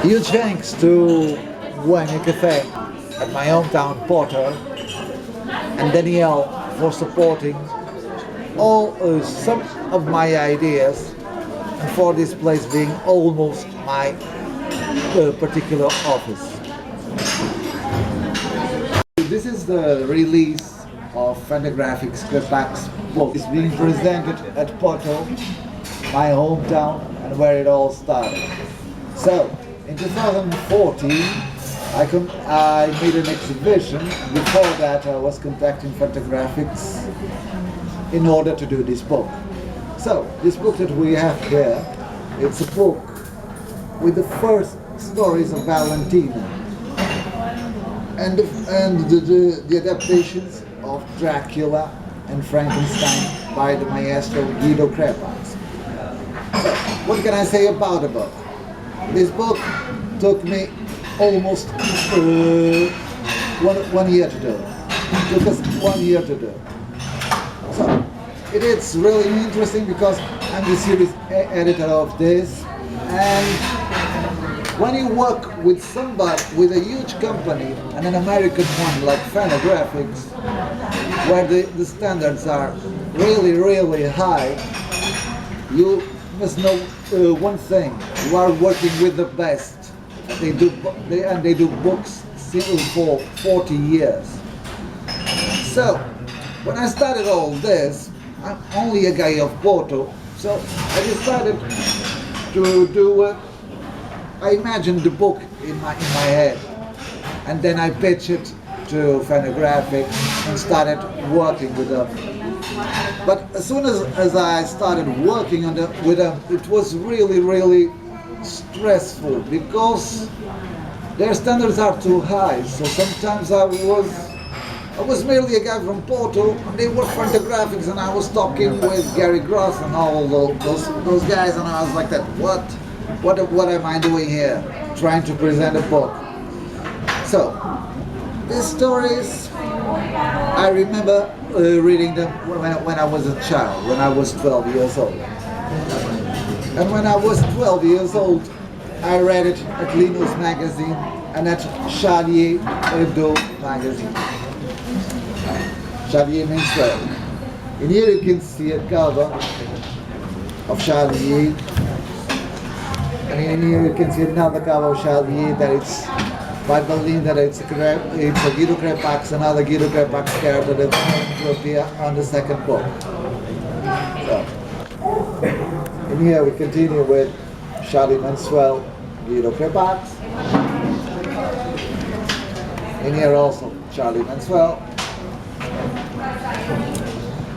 Huge thanks to Wayne Cafe at my hometown Porto and Danielle for supporting all some of my ideas and for this place being almost my particular office. This is the release of Fantagraphics Crepax book. It's being presented at Porto, my hometown, and where it all started. So, in 2014, I made an exhibition. Before that, I was contacting Fantagraphics in order to do this book. So, this book that we have here, it's a book with the first stories of Valentina and the adaptations of Dracula and Frankenstein by the maestro Guido Crepax. So, what can I say about the book? This book took me almost 1 year to do. It took us 1 year to do. So, it is really interesting because I'm the series editor of this, and when you work with somebody, with a huge company and an American one like Fantagraphics, where the standards are really, really high, you must know one thing: you are working with the best. They do books for 40 years. So, when I started all this, I'm only a guy of Porto, so I decided to do it. I imagined the book in my head, and then I pitched it to Fantagraphics and started working with them. But as soon as I started working with them, it was really, really stressful because their standards are too high. So sometimes I was merely a guy from Porto, and they were Fantagraphics, and I was talking with Gary Gross and all those guys, and I was like that, what am I doing here? Trying to present a book. So, these stories, I remember reading them when I was a child, when I was 12 years old. And when I was 12 years old, I read it at Linus magazine and at Charlie Hebdo magazine. Charlie means 12. And here you can see a cover of Charlie. And in here you can see another cover of Charlie that it's by Berlin, that it's a Guido Crepax, another Guido Crepax character that's going to appear on the second book. So, in here we continue with Charlie Manswell, Guido Crepax. In here also Charlie Manswell.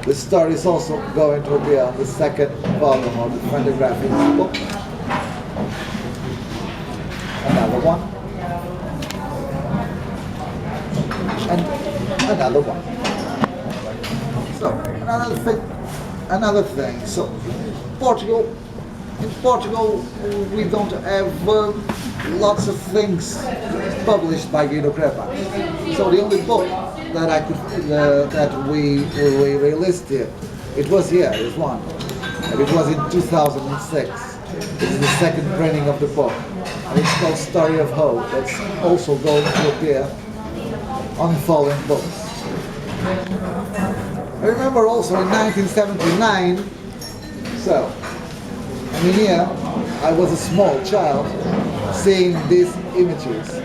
The story is also going to appear on the second volume of the Fantagraphics book. Another one. And another one. So, another thing. So, in Portugal, we don't have lots of things published by Guido Crepax. So the only book that we released here, it was here, it was one. And it was in 2006. It's the second printing of the book. And it's called Story of Hope. That's also going to appear on the following books. I remember also in 1979, so, I mean here, I was a small child seeing these images,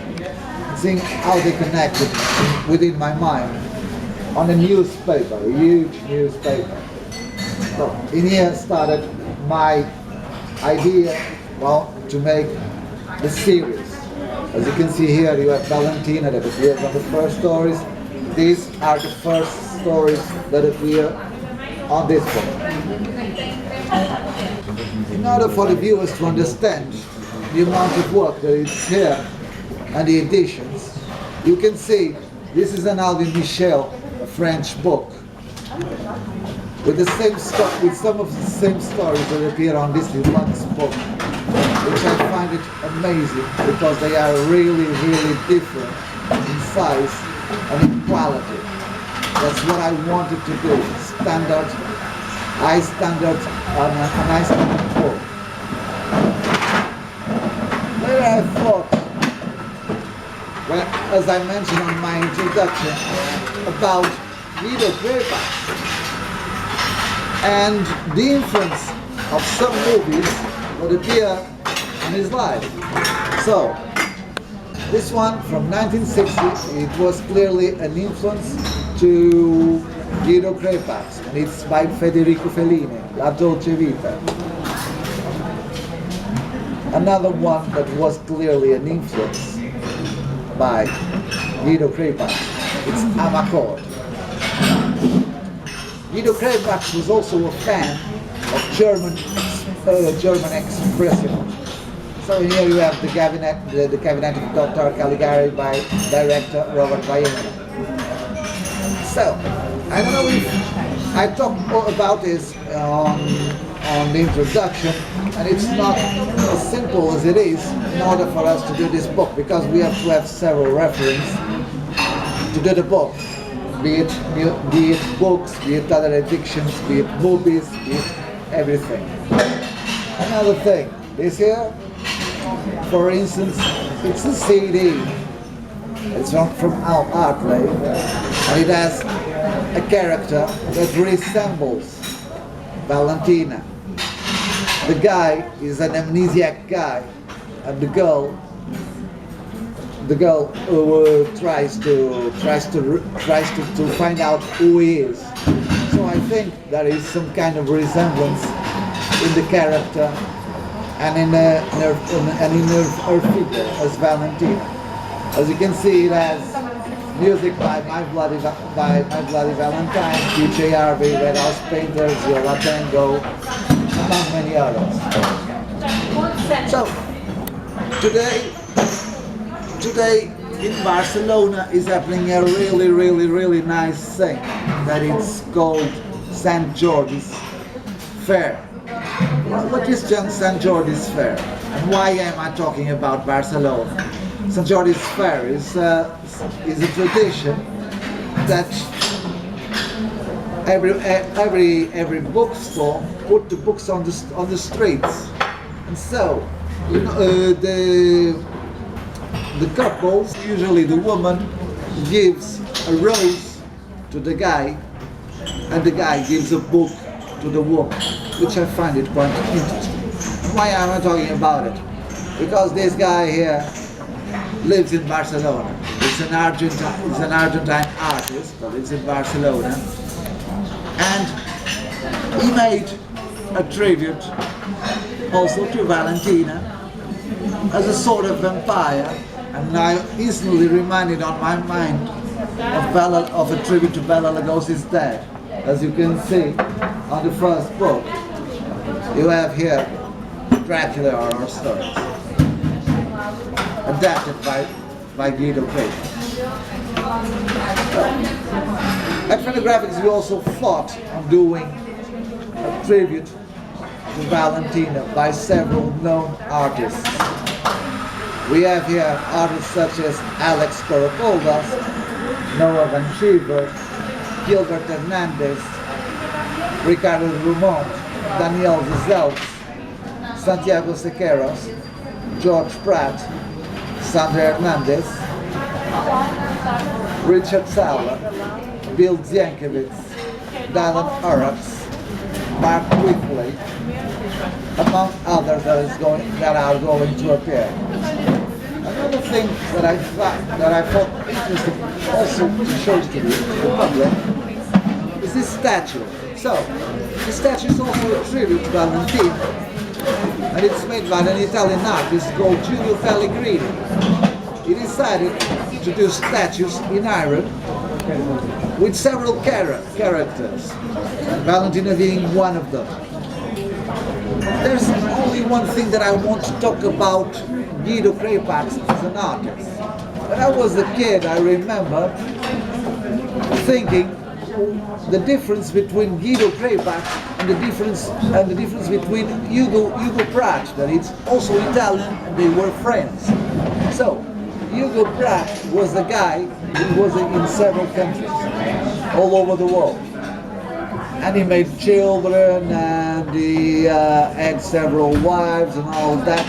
seeing how they connected within my mind on a newspaper, a huge newspaper. So, in here started my idea, well, to make the series. As you can see here, you have Valentina that appears on the first stories. These are the first stories that appear on this book. In order for the viewers to understand the amount of work that is here and the editions, you can see this is an Alvin Michel, a French book, with some of the same stories that appear on this deluxe book, which I find it amazing because they are really, really different in size and in quality. That's what I wanted to do. High standards on a high standard book. I thought, well, as I mentioned on my introduction, about Guido Crepax and the influence of some movies that appear in his life. So, this one from 1960, it was clearly an influence to Guido Crepax, and it's by Federico Fellini, La Dolce Vita. Another one that was clearly an influence by Guido Crepax, it's Amarcord. Guido Crepax was also a fan of German expressionism. So here you have the Cabinet of Dr. Caligari by director Robert Baena. So, I don't know if I talked about this on the introduction, and it's not as simple as it is in order for us to do this book, because we have to have several references to do the book, be it books, be it other addictions, be it movies, be it everything. Another thing, this here, for instance, it's a CD. It's from Al Hartley, and it has a character that resembles Valentina. The guy is an amnesiac guy, and the girl tries to find out who he is. So I think there is some kind of resemblance in the character and in her figure as Valentina. As you can see, it has music by My Bloody Valentine, DJ Harvey, Red House Painters, Yola Tango, among many others. So, today in Barcelona is happening a really nice thing that it's called St. George's Fair. What is St. George's Fair, and why am I talking about Barcelona? St. George's Fair is a tradition that every bookstore put the books on the streets, and so the couples, usually the woman, gives a rose to the guy, and the guy gives a book to the woman, which I find it quite interesting. Why am I talking about it? Because this guy here lives in Barcelona. He's an Argentine artist, but lives in Barcelona, and he made a tribute also to Valentina as a sort of vampire, and I instantly reminded on my mind of a tribute to Bela Lugosi's Dead. As you can see on the first book, you have here Dracula Horror Stories, adapted by Guido Crepax. At Fantagraphics we also thought on doing a tribute to Valentina by several known artists. We have here artists such as Alex Corocoldas, Noah Van Schiever, Gilbert Hernandez, Ricardo Drummond, Daniel Zelt, Santiago Sequeiros, George Pratt, Sandra Hernandez, Richard Sala, Bill Zienkiewicz, Dylan Horrocks, Mark Whitley, among others that are going to appear. Another thing that I thought interesting also to show to the public is this statue. So, the statue is also a tribute to Valentina, and it's made by an Italian artist called Giulio Pellegrini. He decided to do statues in iron with several characters, and Valentina being one of them. There's only one thing that I want to talk about Guido Crepax as an artist. When I was a kid, I remember thinking the difference between Guido Crepax and the difference between Hugo Pratt, that it's also Italian and they were friends. So Hugo Pratt was a guy who was in several countries all over the world. and he made children, and he had several wives and all of that.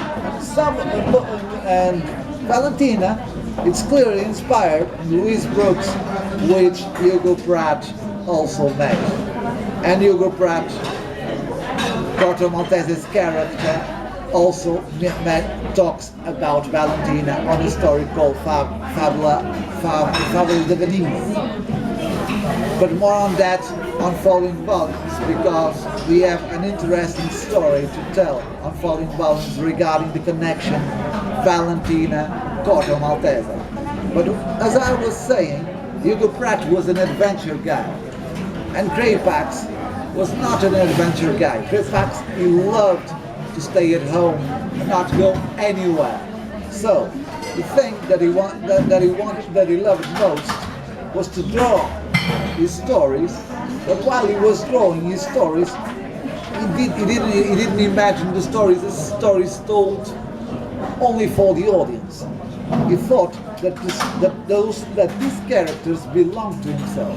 And Valentina, it's clearly inspired Louise Brooks, which Hugo Pratt also made. And Hugo Pratt, Porto Maltese's character, also talks about Valentina on a story called Fabula de Venise. But more on that on following volumes, because we have an interesting story to tell on following volumes regarding the connection Valentina-Porto Maltese. But as I was saying, Hugo Pratt was an adventure guy, and Crepax was not an adventure guy. Crepax, he loved to stay at home and not go anywhere. So the thing that he loved most was to draw his stories. But while he was drawing his stories, he didn't imagine the stories as stories told only for the audience. He thought that these characters belonged to himself.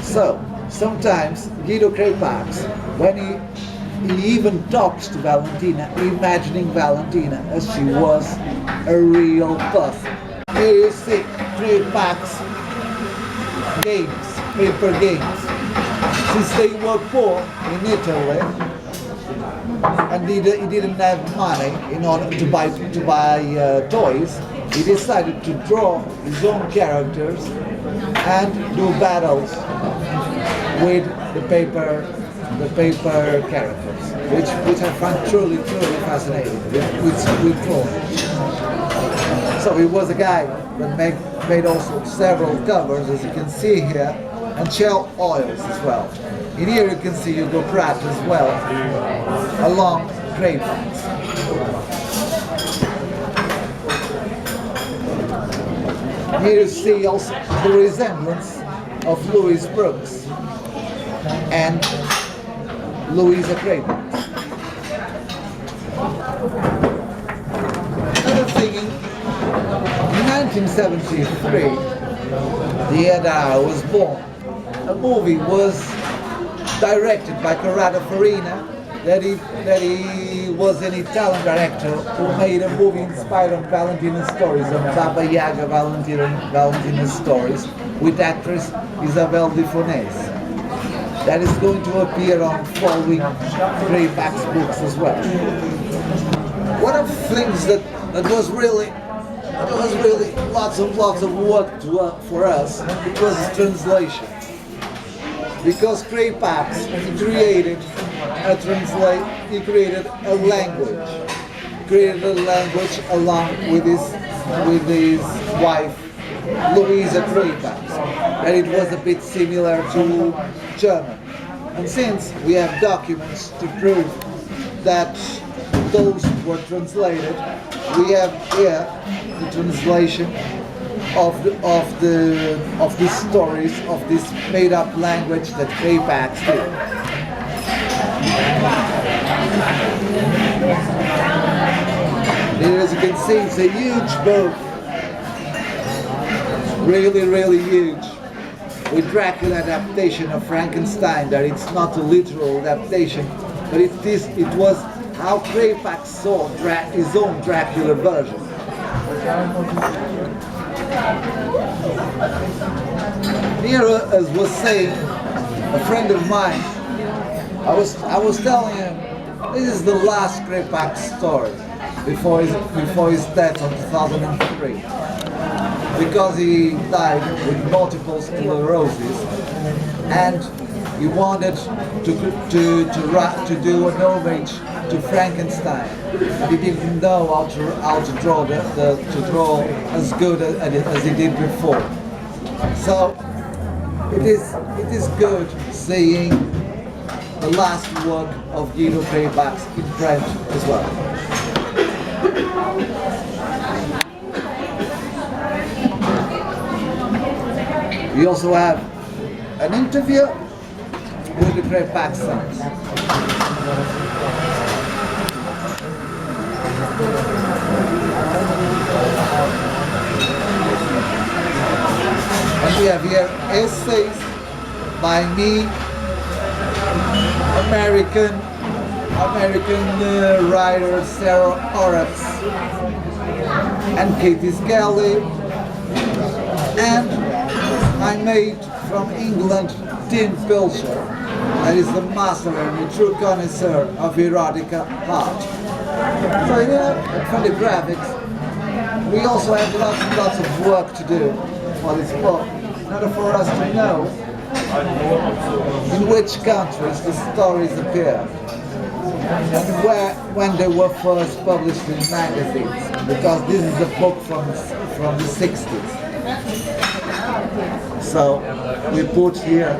So sometimes Guido Crepax, when he even talks to Valentina, imagining Valentina as she was a real person. Here you see Crepax games, paper games. Since they were poor in Italy, and he didn't have money in order to buy toys, he decided to draw his own characters and do battles with the paper characters, which I find truly fascinating with drawing. So he was a guy that made also several covers, as you can see here, and shell oils as well. In here you can see Hugo Pratt as well, along Crepax. Here you see also the resemblance of Louise Brooks and Louisa Crepax. Another thing, in 1973, the year that I was born, a movie was directed by Corrado Farina, that he was an Italian director who made a movie inspired on Valentina's stories, on Baba Yaga Valentina's stories, with actress Isabel Di Fornese. That is going to appear on following Crepax books as well. One of the things that was really lots of work for us, it was translation. Because Crepax created a language along with his wife Louisa Crepax, and it was a bit similar to German. And since we have documents to prove that those were translated, we have here the translation of these stories, of this made-up language that Crepax did. Here, as you can see, it's a huge book, really huge, with Dracula adaptation of Frankenstein. That it's not a literal adaptation, but it was how Crepax saw his own Dracula version. Here, as was saying a friend of mine, I was telling him this is the last Crepax story before his death in 2003, because he died with multiple sclerosis, and he wanted to do an homage to Frankenstein. He didn't know how to draw as good as he did before. So it is good seeing the last work of Guido Crepax in print as well. We also have an interview with the Crepax sons. And we have here essays by me, American writer Sarah Horrocks and Katie Skelly, and I made from England Tim Pilcher, that is the master and the true connoisseur of erotica art. So here at Fantagraphics, we also have lots and lots of work to do for this book, in order for us to know in which countries the stories appear and when they were first published in magazines, because this is a book from the 60s. So we put here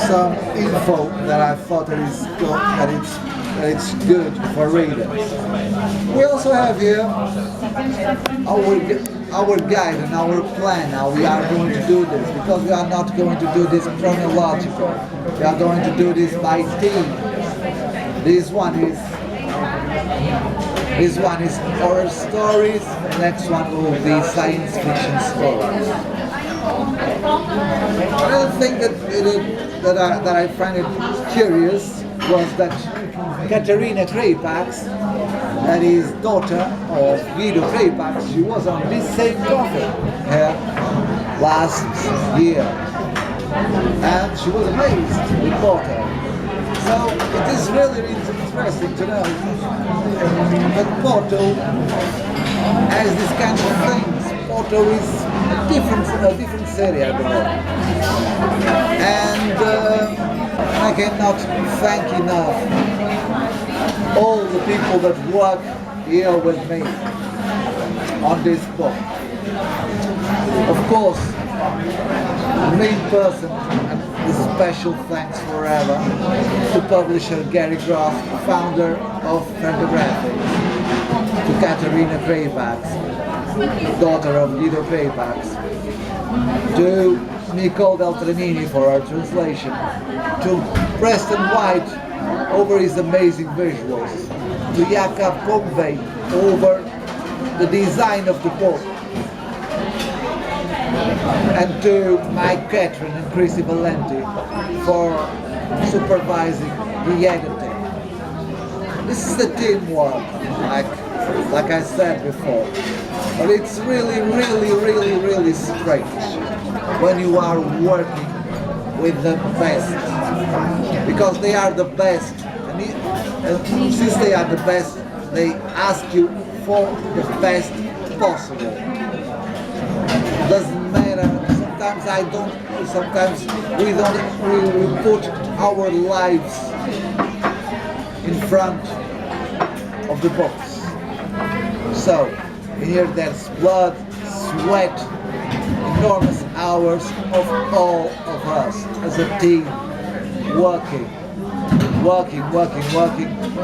some info that I thought that it's good for readers. We also have here our guide and our plan how we are going to do this, because we are not going to do this chronological. We are going to do this by theme. This one is horror stories, the next one will be science fiction stories. Another thing that I find it curious was that Katerina Crepax, that is daughter of Guido Crepax, she was on this same coffin here last year, and she was amazed with Porto. So it is really interesting to know that Porto has this kind of things. Porto is a different city at the moment, and I cannot thank enough all the people that work here with me on this book. Of course, the main person, and the special thanks forever to publisher Gary Groff, founder of Fantagraphics, to Katerina Crepax, daughter of Guido Crepax, to Nicole Beltranini for our translation, to Preston White over his amazing visuals, to Jakob Convey over the design of the book, and to Mike Catron and Chrissy Valenti for supervising the editing. This is the teamwork, like I said before, but it's really strange when you are working with the best, because they are the best, and since they are the best, they ask you for the best possible. Doesn't matter. Sometimes we put our lives in front of the books. So here there's blood, sweat, enormous hours of all of us as a team working,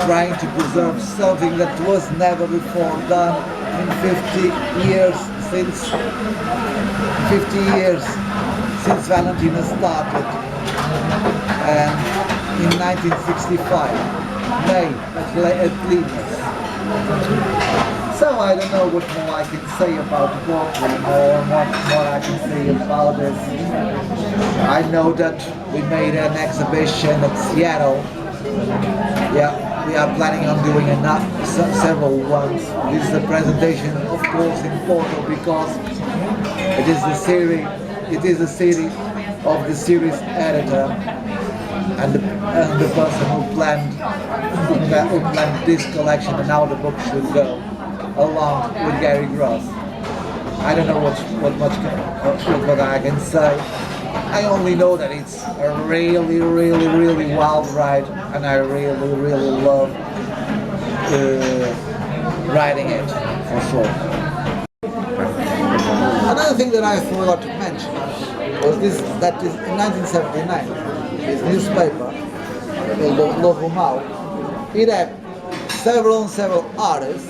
trying to preserve something that was never before done in 50 years since Valentina started, and in 1965, May at least. So I don't know what more I can say about the book, or what more I can say about this. I know that we made an exhibition at Seattle. Yeah, we are planning on doing several ones. This is a presentation, of course, in Porto, because it is the city of the series editor and the person who planned this collection and how the book should go, along with Gary Gross. I don't know what I can say. I only know that it's a really wild ride, and I really love riding it, for sure. Another thing that I forgot to mention was that in 1979, his newspaper, Le Rumau, it had several artists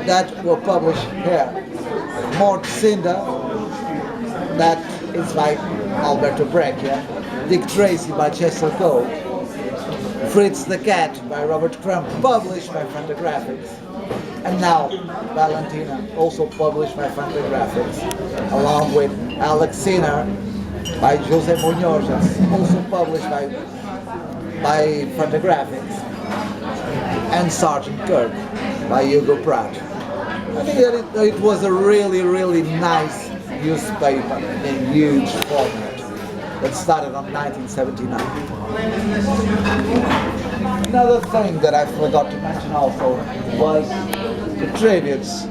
that were published here. Mort Cinder, that is by Alberto Breccia, Dick Tracy by Chester Cole, Fritz the Cat by Robert Crump, published by Fantagraphics, And now, Valentina, also published by Fantagraphics, along with Alexina by Jose Munoz, also published by Fantagraphics, and Sergeant Kirk by Hugo Pratt. I think that it was a really, really nice newspaper in huge format that started on 1979. Another thing that I forgot to mention also was the tributes.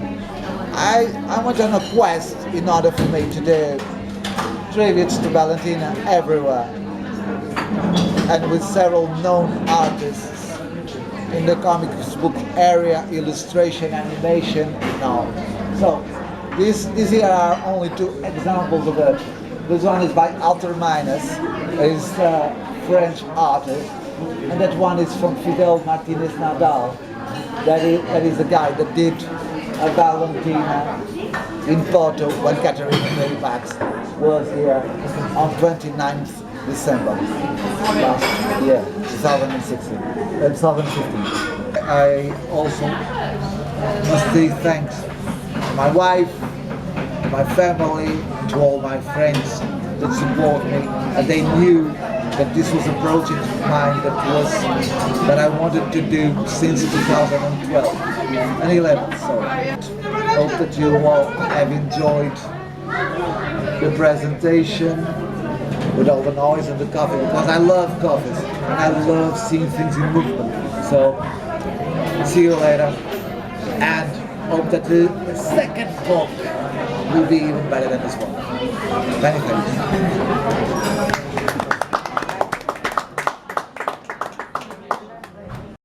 I went on a quest in order for me to do tributes to Valentina everywhere, and with several known artists in the comics book area, illustration, animation, and all. So these here are only two examples of it. This one is by Alter Minus, is a French artist, and that one is from Fidel Martinez Nadal. That is the guy that did a Valentina in Porto when Fantagraphics Crepax was here on 29th December last year, 2016, 2015. I also must say thanks to my wife, to my family, to all my friends that support me, and they knew that this was a project of mine that I wanted to do since 2012 and 11. So hope that you all have enjoyed the presentation with all the noise and the coffee, because I love coffees and I love seeing things in movement. So see you later, and hope that the second talk will be even better than this one. Many thanks.